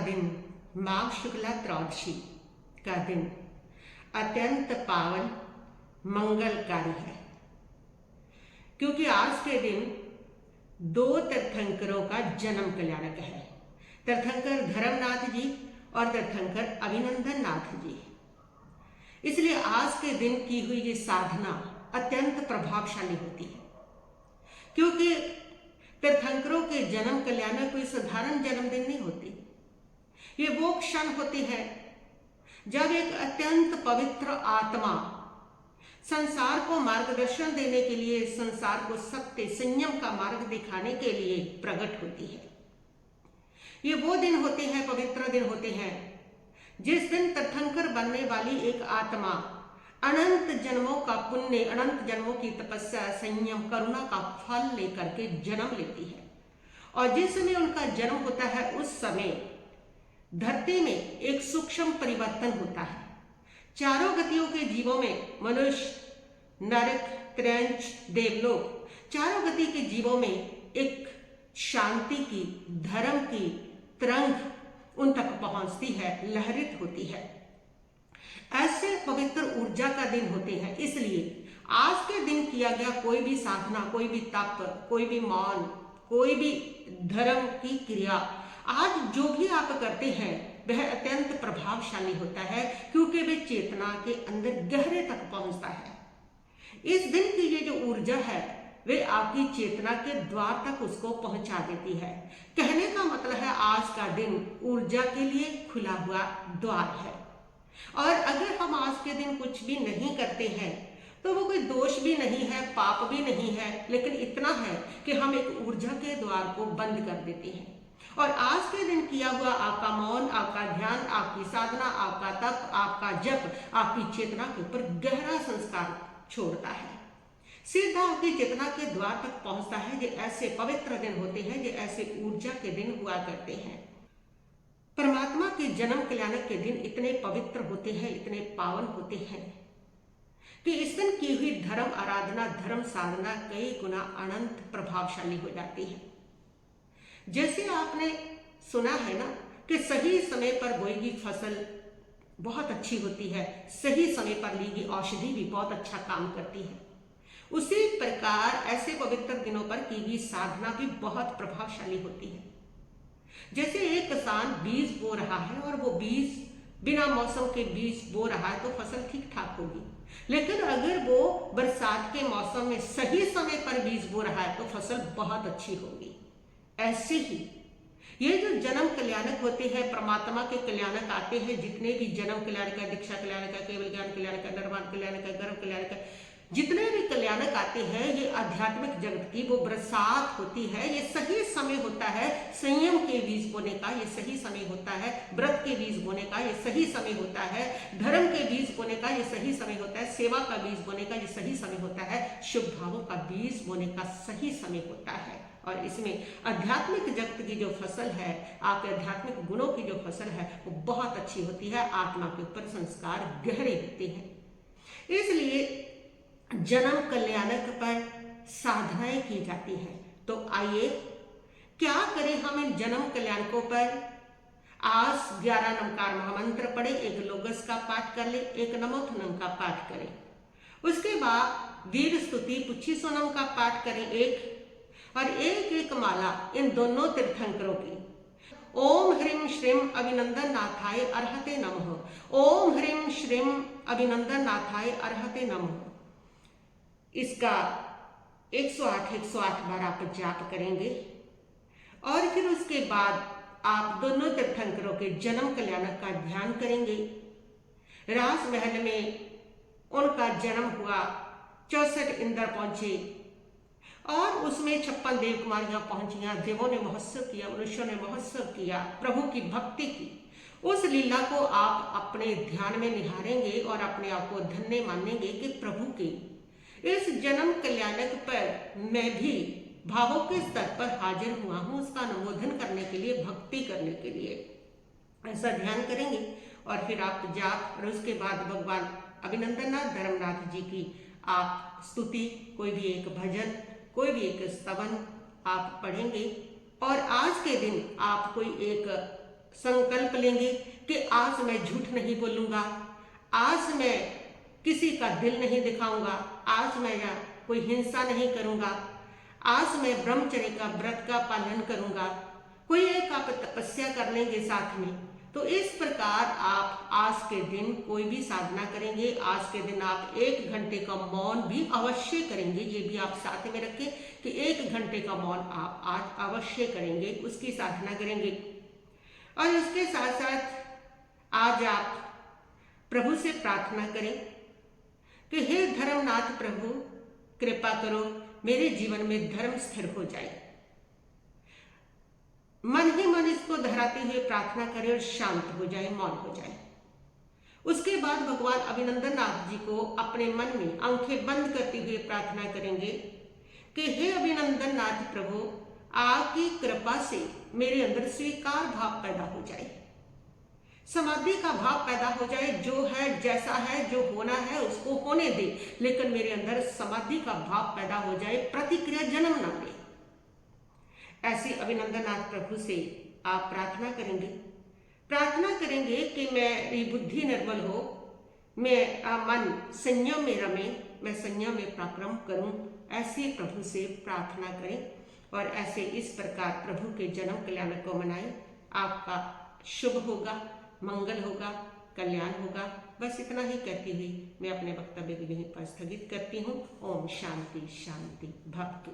दिन, माघ शुक्ला त्रयोदशी का दिन अत्यंत पावन मंगलकारी है, क्योंकि आज के दिन दो तीर्थंकरों का जन्म कल्याणक है। तीर्थंकर धर्मनाथ जी और तीर्थंकर अभिनंदन नाथ जी। इसलिए आज के दिन की हुई ये साधना अत्यंत प्रभावशाली होती है, क्योंकि तीर्थंकरों के जन्म कल्याणक कोई साधारण जन्मदिन नहीं होती। ये वो क्षण होते हैं जब एक अत्यंत पवित्र आत्मा संसार को मार्गदर्शन देने के लिए, संसार को सत्य संयम का मार्ग दिखाने के लिए प्रकट होती है। ये वो दिन होते हैं, पवित्र दिन होते हैं, जिस दिन तीर्थंकर बनने वाली एक आत्मा अनंत जन्मों का पुण्य, अनंत जन्मों की तपस्या, संयम, करुणा का फल लेकर के जन्म लेती है। और जिस समय उनका जन्म होता है उस समय धरती में एक सूक्ष्म परिवर्तन होता है। चारों गतियों के जीवों में, मनुष्य, नरक, त्रयंच, देवलोक, चारों गति के जीवों में एक शांति की, धर्म की तरंग उन तक पहुंचती है, लहरित होती है। ऐसे पवित्र ऊर्जा का दिन होते हैं। इसलिए आज के दिन किया गया कोई भी साधना, कोई भी तप, कोई भी मौन, कोई भी धर्म की क्रिया, आज जो भी आप करते हैं वह अत्यंत प्रभावशाली होता है, क्योंकि वे चेतना के अंदर गहरे तक पहुंचता है। इस दिन की ये जो ऊर्जा है वे आपकी चेतना के द्वार तक उसको पहुंचा देती है। कहने का मतलब है आज का दिन ऊर्जा के लिए खुला हुआ द्वार है। और अगर हम आज के दिन कुछ भी नहीं करते हैं तो वो कोई दोष भी नहीं है, पाप भी नहीं है, लेकिन इतना है कि हम एक ऊर्जा के द्वार को बंद कर देते हैं। और आज के दिन किया हुआ आपका मौन, आपका ध्यान, आपकी साधना, आपका तप, आपका जप आपकी चेतना के ऊपर गहरा संस्कार छोड़ता है, सीधा आपकी चेतना के द्वार तक पहुंचता है। जो ऐसे पवित्र दिन होते हैं, जो ऐसे ऊर्जा के दिन हुआ करते हैं। परमात्मा के जन्म कल्याणक के दिन इतने पवित्र होते हैं, इतने पावन होते हैं कि इस दिन की हुई धर्म आराधना, धर्म साधना कई गुना अनंत प्रभावशाली हो जाती है। जैसे आपने सुना है ना कि सही समय पर बोई गई फसल बहुत अच्छी होती है, सही समय पर ली गई औषधि भी बहुत अच्छा काम करती है। उसी प्रकार ऐसे पवित्र दिनों पर की गई साधना भी बहुत प्रभावशाली होती है। जैसे एक किसान बीज बो रहा है और वो बीज बिना मौसम के बीज बो रहा है तो फसल ठीक ठाक होगी, लेकिन अगर वो बरसात के मौसम में सही समय पर बीज बो रहा है तो फसल बहुत अच्छी होगी। ऐसे ही ये जो जन्म कल्याणक होते हैं, परमात्मा के कल्याणक आते हैं, जितने भी जन्म कल्याणक है, दीक्षा कल्याणक है, केवल ज्ञान कल्याणक है, निर्वाण कल्याणक है, गर्भ कल्याणक है, जितने भी कल्याणक आते हैं, ये आध्यात्मिक जगत की वो बरसात होती है। ये सही समय होता है संयम के बीज बोने का, ये सही समय होता है व्रत के बीज बोने का, ये सही समय होता है धर्म के बीज बोने का, ये सही समय होता है सेवा का बीज बोने का, ये सही समय होता है शुभ भावों का बीज बोने का सही समय होता है। और इसमें आध्यात्मिक जगत की जो फसल है, आपके आध्यात्मिक गुणों की जो फसल है वो बहुत अच्छी होती है, आत्मा के ऊपर संस्कार गहरे होते हैं। इसलिए जन्म कल्याणक पर साधनाएं की जाती हैं। तो आइए क्या करें हम इन जन्म कल्याणकों पर। आज 11 नमकार महामंत्र पढ़े, एक लोगस का पाठ कर ले, एक नमोथनम का पाठ करें। उसके बाद वीर स्तुति पुच्छी सोनम का पाठ करें एक, और एक माला इन दोनों तीर्थंकरों की। ओम ह्रीं श्रीं अभिनंदन नाथाय अर्हते नमः। ओम ह्रीं श्रीं अभिनंदन नाथाय अर्हते नमः। इसका 108 बार आप जाप करेंगे। और फिर उसके बाद आप दोनों तीर्थंकरों के जन्म कल्याणक का ध्यान करेंगे। राजमहल में उनका जन्म हुआ, 64 इंद्र पहुंचे और उसमें 56 देव कुमारियां पहुंचियां। देवों ने महोत्सव किया, मनुष्यों ने महोत्सव किया, प्रभु की भक्ति की। उस लीला को आप अपने ध्यान में निहारेंगे और अपने आप को धन्य मानेंगे कि प्रभु के इस जन्म कल्याणक पर मैं भी भावों के स्तर पर हाजिर हुआ हूं, उसका अनुमोदन करने के लिए, भक्ति करने के लिए। ऐसा ध्यान करेंगे और फिर आप जाप, और उसके बाद भगवान अभिनंदननाथ धर्मनाथ जी की आप स्तुति, कोई भी एक भजन, कोई भी एक स्तवन आप पढ़ेंगे। और आज के दिन आप कोई एक संकल्प लेंगे कि आज मैं झूठ नहीं बोलूंगा, आज मैं किसी का दिल नहीं दिखाऊंगा, आज मैं या कोई हिंसा नहीं करूंगा, आज मैं ब्रह्मचर्य का व्रत का पालन करूंगा, कोई एक आप तपस्या कर लेंगे साथ में। तो इस प्रकार आप आज के दिन कोई भी साधना करेंगे, आज के दिन आप 1 घंटे का मौन भी अवश्य करेंगे। ये भी आप साथ में रखें कि 1 घंटे का मौन आप आज अवश्य करेंगे, उसकी साधना करेंगे। और इसके साथ साथ आज आप प्रभु से प्रार्थना करें कि हे धर्मनाथ प्रभु, कृपा करो मेरे जीवन में धर्म स्थिर हो जाए। मन ही मन इसको दोहराते हुए प्रार्थना करें और शांत हो जाए, मौन हो जाए। उसके बाद भगवान अभिनंदननाथ जी को अपने मन में आंखें बंद करते हुए प्रार्थना करेंगे कि हे अभिनंदननाथ प्रभु, आपकी कृपा से मेरे अंदर स्वीकार भाव पैदा हो जाए, समाधि का भाव पैदा हो जाए, जो है जैसा है, जो होना है उसको होने दे, लेकिन मेरे अंदर समाधि का भाव पैदा हो जाए, प्रतिक्रिया जन्म ना ले। ऐसे अभिनंदननाथ प्रभु से आप प्रार्थना करेंगे कि मेरी बुद्धि निर्मल हो, मैं मन संयम में रमे, मैं संयम में पराक्रम करूं। ऐसे प्रभु से प्रार्थना करें और ऐसे इस प्रकार प्रभु के जन्म कल्याण को मनाएं। आपका शुभ होगा, मंगल होगा, कल्याण होगा। बस इतना ही कहती हुई मैं अपने वक्तव्य को यहीं पर स्थगित करती हूँ। ओम शांति शांति भवतु।